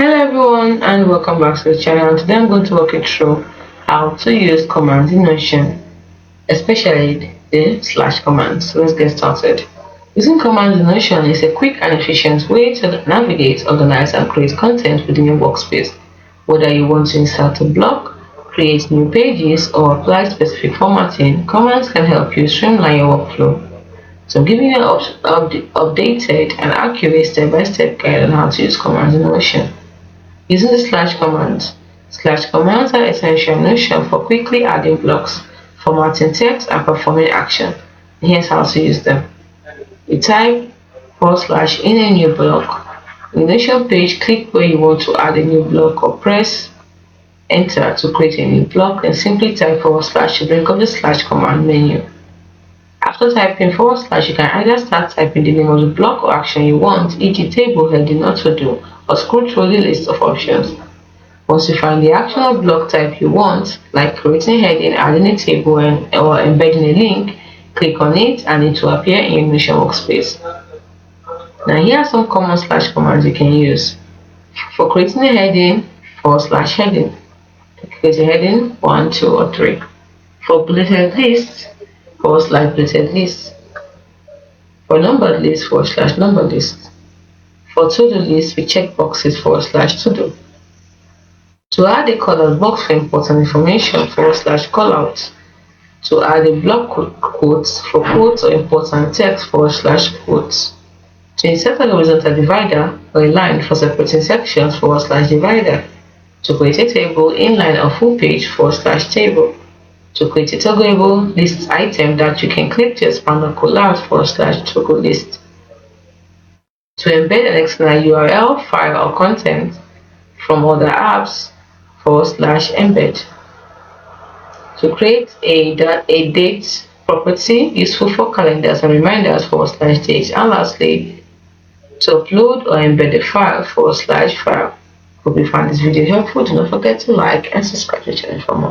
Hello everyone and welcome back to the channel. Today I'm going to walk you through how to use commands in Notion, especially the slash commands. So let's get started. Using commands in Notion is a quick and efficient way to navigate, organize and create content within your workspace. Whether you want to insert a block, create new pages or apply specific formatting, commands can help you streamline your workflow. So I'm giving you an updated and accurate step-by-step guide on how to use commands in Notion. Using the slash commands. Slash commands are essential in Notion for quickly adding blocks, formatting text, and performing action. Here's how to use them. You type / in a new block. In the Notion page, click where you want to add a new block or press enter to create a new block, then simply type / to bring up the slash command menu. After typing / you can either start typing the name of the block or action you want, e.g. table heading or to do, or scroll through the list of options. Once you find the action or block type you want, like creating a heading, adding a table, or embedding a link, click on it and it will appear in your Notion workspace. Now here are some common slash commands you can use. For creating a heading, / heading. Create a heading 1, 2 or 3. For bulleted list, / bulleted list. For numbered list, / numbered list. For to-do list, we check boxes / to-do. To add a colored box for important information, / callout. To add a block quotes for quotes or important text / quotes. To insert a horizontal divider or a line for separating sections / divider. To create a table, inline or full page / table. To create a toggleable list item that you can click to expand or collapse / toggle list. To embed an external URL, file or content from other apps / embed. To create a date property useful for calendars and reminders / date. And lastly, to upload or embed a file / file. Hope you found this video helpful. Do not forget to like and subscribe to the channel for more.